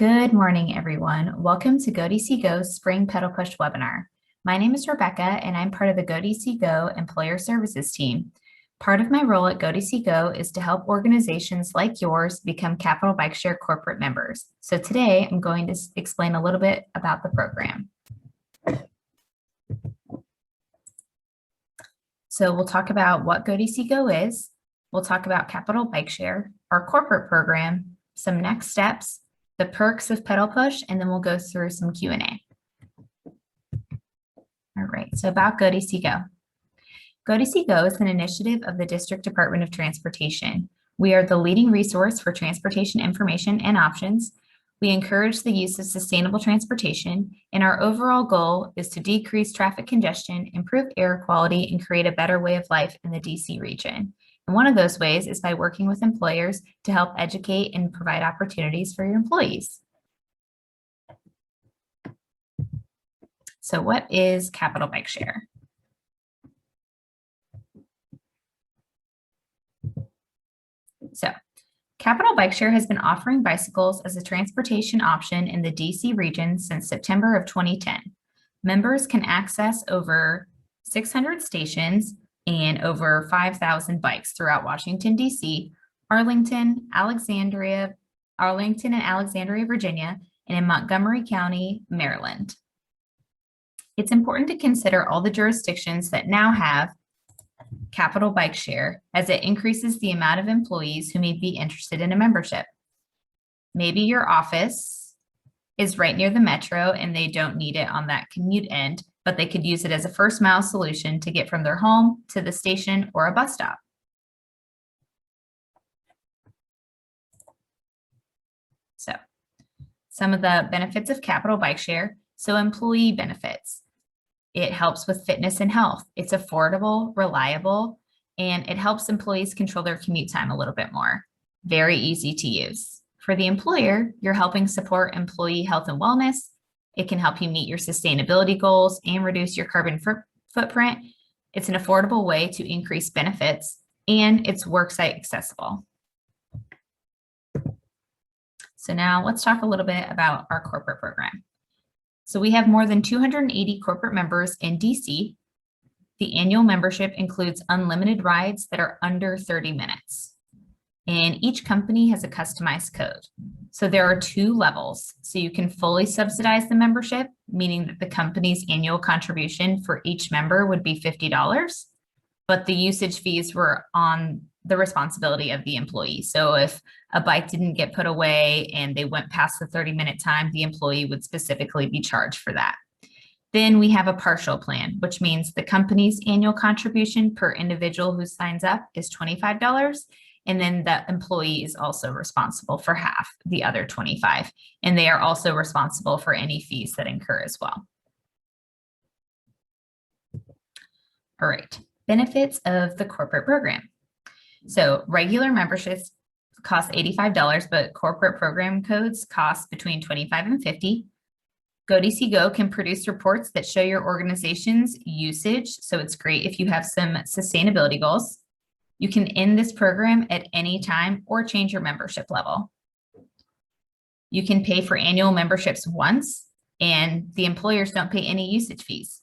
Good morning, everyone. Welcome to goDCgo's Spring Pedal Push webinar. My name is Rebecca, and I'm part of the goDCgo Employer Services team. Part of my role at goDCgo is to help organizations like yours become Capital Bike Share corporate members. So today, I'm going to explain a little bit about the program. So we'll talk about what goDCgo is. We'll talk about Capital Bike Share, our corporate program, some next steps, the perks of Pedal Push, and then we'll go through some Q&A. All right, so about goDCgo. goDCgo is an initiative of the District Department of Transportation. We are the leading resource for transportation information and options. We encourage the use of sustainable transportation, and our overall goal is to decrease traffic congestion, improve air quality, and create a better way of life in the DC region. And one of those ways is by working with employers to help educate and provide opportunities for your employees. So what is Capital Bike Share? So Capital Bike Share has been offering bicycles as a transportation option in the DC region since September of 2010. Members can access over 600 stations and over 5,000 bikes throughout Washington, DC, Arlington and Alexandria, Virginia, and in Montgomery County, Maryland. It's important to consider all the jurisdictions that now have Capital Bike Share, as it increases the amount of employees who may be interested in a membership. Maybe your office is right near the metro and they don't need it on that commute end, but they could use it as a first mile solution to get from their home to the station or a bus stop. So some of the benefits of Capital Bike Share. So employee benefits. It helps with fitness and health. It's affordable, reliable, and it helps employees control their commute time a little bit more. Very easy to use. For the employer, you're helping support employee health and wellness. It can help you meet your sustainability goals and reduce your carbon footprint. It's an affordable way to increase benefits, and it's worksite accessible. So now let's talk a little bit about our corporate program. So we have more than 280 corporate members in DC. The annual membership includes unlimited rides that are under 30 minutes. And each company has a customized code. So there are two levels. So you can fully subsidize the membership, meaning that the company's annual contribution for each member would be $50, but the usage fees were on the responsibility of the employee. So if a bike didn't get put away and they went past the 30-minute time, the employee would specifically be charged for that. Then we have a partial plan, which means the company's annual contribution per individual who signs up is $25. And then the employee is also responsible for half, the other 25. And they are also responsible for any fees that incur as well. All right, benefits of the corporate program. So regular memberships cost $85, but corporate program codes cost between $25 and $50. goDCgo can produce reports that show your organization's usage. So it's great if you have some sustainability goals. You can end this program at any time or change your membership level. You can pay for annual memberships once, and the employers don't pay any usage fees.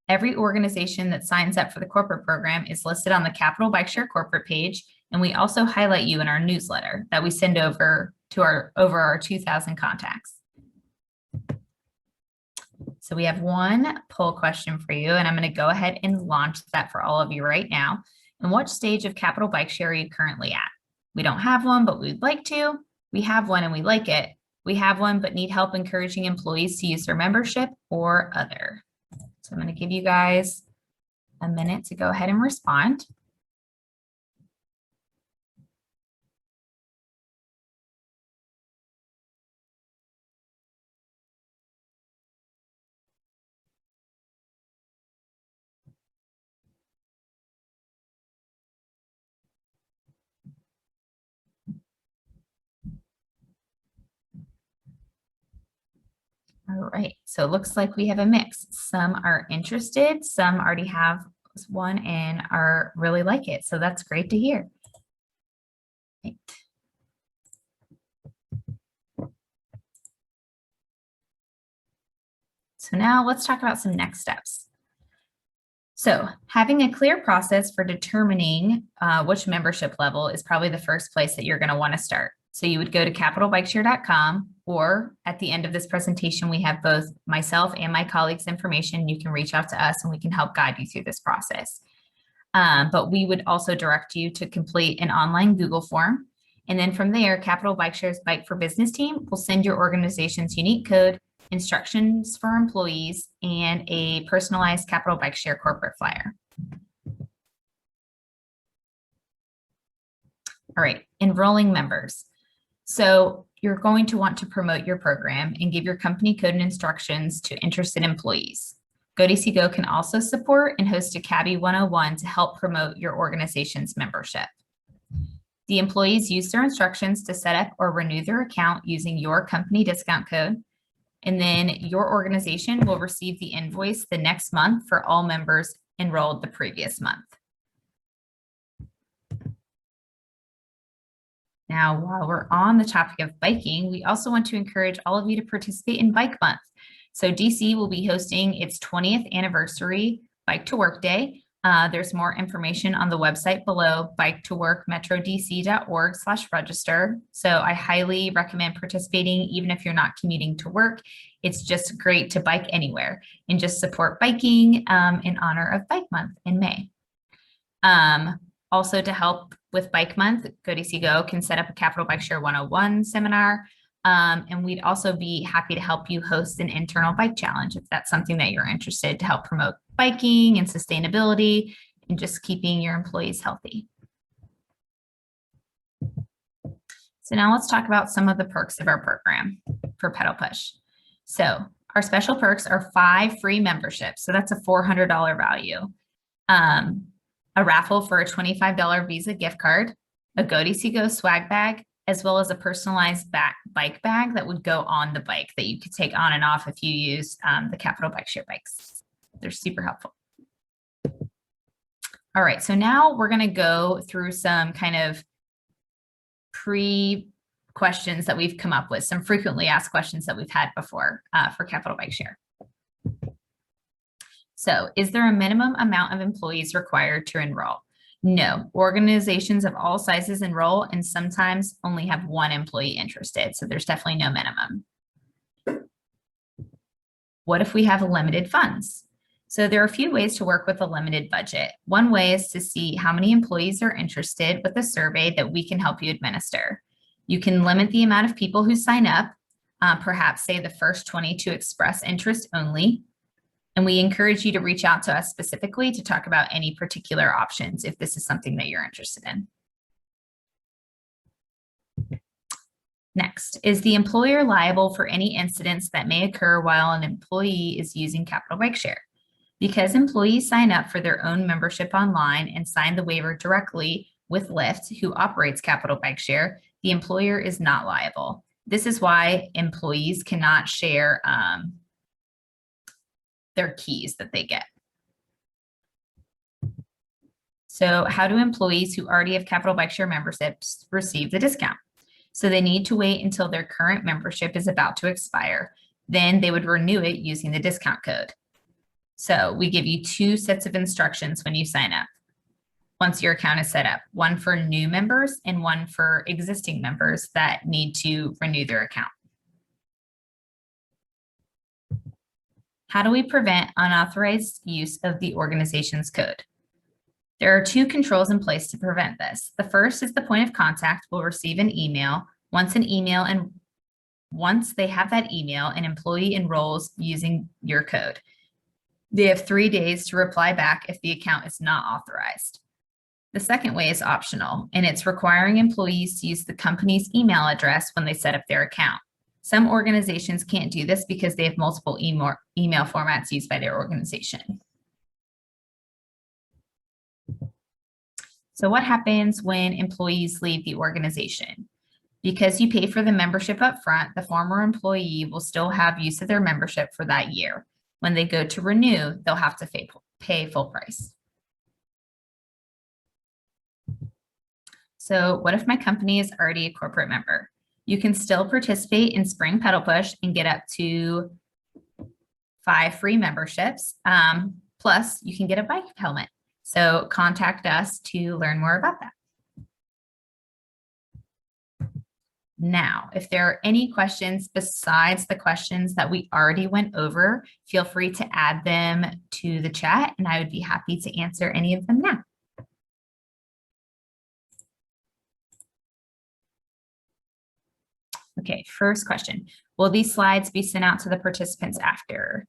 Every organization that signs up for the corporate program is listed on the Capital Bike Share corporate page, and we also highlight you in our newsletter that we send over to our 2,000 contacts. So we have one poll question for you, and I'm going to go ahead and launch that for all of you right now. In what stage of Capital Bike Share are you currently at? We don't have one, but we'd like to. We have one and we like it. We have one, but need help encouraging employees to use their membership, or other. So I'm going to give you guys a minute to go ahead and respond. All right, so it looks like we have a mix. Some are interested, some already have one and are really like it. So that's great to hear. Right. So now let's talk about some next steps. So having a clear process for determining which membership level is probably the first place that you're going to want to start. So you would go to capitalbikeshare.com, or at the end of this presentation, we have both myself and my colleagues' information. You can reach out to us and we can help guide you through this process. But we would also direct you to complete an online Google form. And then from there, Capital Bikeshare's Bike for Business team will send your organization's unique code, instructions for employees, and a personalized Capital Bikeshare corporate flyer. All right, enrolling members. So you're going to want to promote your program and give your company code and instructions to interested employees. goDCgo can also support and host a CABI 101 to help promote your organization's membership. The employees use their instructions to set up or renew their account using your company discount code. And then your organization will receive the invoice the next month for all members enrolled the previous month. Now, while we're on the topic of biking, we also want to encourage all of you to participate in Bike Month. So DC will be hosting its 20th anniversary Bike to Work Day. There's more information on the website below, biketoworkmetrodc.org/register. So I highly recommend participating, even if you're not commuting to work. It's just great to bike anywhere and just support biking in honor of Bike Month in May. Also, to help with Bike Month, goDCgo can set up a Capital Bikeshare 101 seminar. And we'd also be happy to help you host an internal bike challenge if that's something that you're interested to help promote biking and sustainability and just keeping your employees healthy. So now let's talk about some of the perks of our program for Pedal Push. So our special perks are 5 free memberships. So that's a $400 value. A raffle for a $25 Visa gift card, a goDCgo swag bag, as well as a personalized bike bag that would go on the bike that you could take on and off if you use the Capital Bikeshare bikes. They're super helpful. All right, so now we're going to go through some kind of pre-questions that we've come up with, some frequently asked questions that we've had before for Capital Bikeshare. So, is there a minimum amount of employees required to enroll? No, organizations of all sizes enroll and sometimes only have 1 employee interested. So there's definitely no minimum. What if we have limited funds? So there are a few ways to work with a limited budget. One way is to see how many employees are interested with a survey that we can help you administer. You can limit the amount of people who sign up, perhaps say the first 20 to express interest only. And we encourage you to reach out to us specifically to talk about any particular options if this is something that you're interested in. Next, is the employer liable for any incidents that may occur while an employee is using Capital Bikeshare? Because employees sign up for their own membership online and sign the waiver directly with Lyft, who operates Capital Bikeshare, the employer is not liable. This is why employees cannot share their keys that they get. So how do employees who already have Capital Bikeshare memberships receive the discount? So they need to wait until their current membership is about to expire. Then they would renew it using the discount code. So we give you 2 sets of instructions when you sign up. Once your account is set up, one for new members and one for existing members that need to renew their account. How do we prevent unauthorized use of the organization's code? There are 2 controls in place to prevent this. The first is the point of contact will receive an email. Once they have that email, an employee enrolls using your code. They have 3 days to reply back if the account is not authorized. The second way is optional, and it's requiring employees to use the company's email address when they set up their account. Some organizations can't do this because they have multiple email formats used by their organization. So what happens when employees leave the organization? Because you pay for the membership up front, the former employee will still have use of their membership for that year. When they go to renew, they'll have to pay full price. So what if my company is already a corporate member? You can still participate in Spring Pedal Push and get up to 5 free memberships. Plus, you can get a bike helmet. So contact us to learn more about that. Now, if there are any questions besides the questions that we already went over, feel free to add them to the chat and I would be happy to answer any of them now. Okay, first question. Will these slides be sent out to the participants after?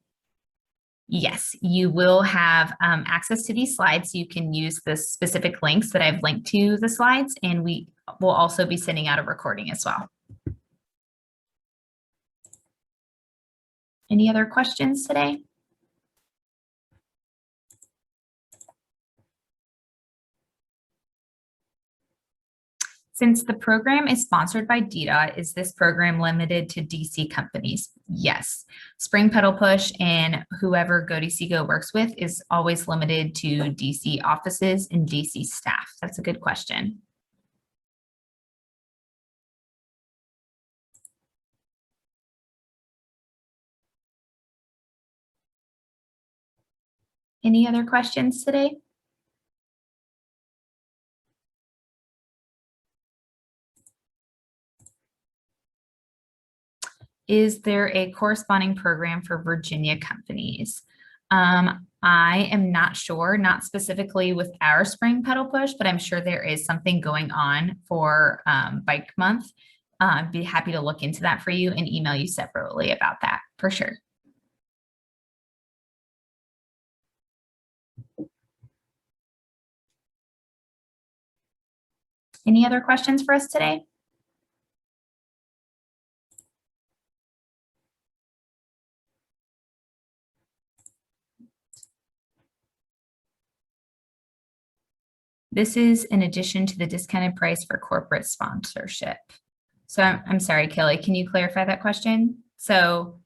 Yes, you will have access to these slides. You can use the specific links that I've linked to the slides, and we will also be sending out a recording as well. Any other questions today? Since the program is sponsored by DDOT, is this program limited to DC companies? Yes. Spring Pedal Push and whoever goDCgo works with is always limited to DC offices and DC staff. That's a good question. Any other questions today? Is there a corresponding program for Virginia companies? I am not sure, not specifically with our Spring Pedal Push, but I'm sure there is something going on for Bike Month. I'd be happy to look into that for you and email you separately about that for sure. Any other questions for us today? This is in addition to the discounted price for corporate sponsorship. So I'm sorry, Kelly, can you clarify that question? So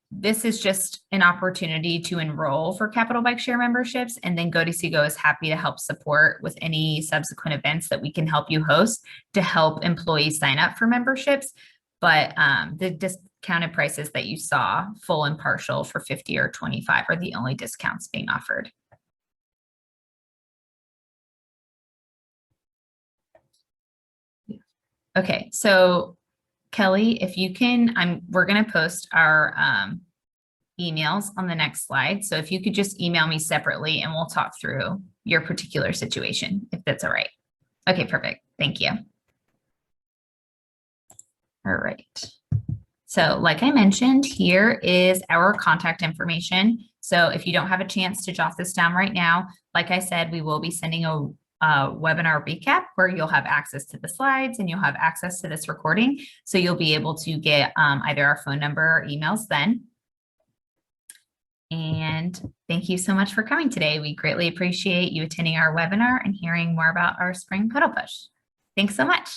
this is just an opportunity to enroll for Capital Bike Share memberships, and then goDCgo is happy to help support with any subsequent events that we can help you host to help employees sign up for memberships. But the discounted prices that you saw, full and partial for 50 or 25, are the only discounts being offered. Okay, so Kelly, if you can, we're going to post our emails on the next slide. So if you could just email me separately and we'll talk through your particular situation, if that's all right. Okay, perfect. Thank you. All right. So like I mentioned, here is our contact information. So if you don't have a chance to jot this down right now, like I said, we will be sending a webinar recap where you'll have access to the slides and you'll have access to this recording. So you'll be able to get either our phone number or emails then. And thank you so much for coming today. We greatly appreciate you attending our webinar and hearing more about our Spring Pedal Push. Thanks so much.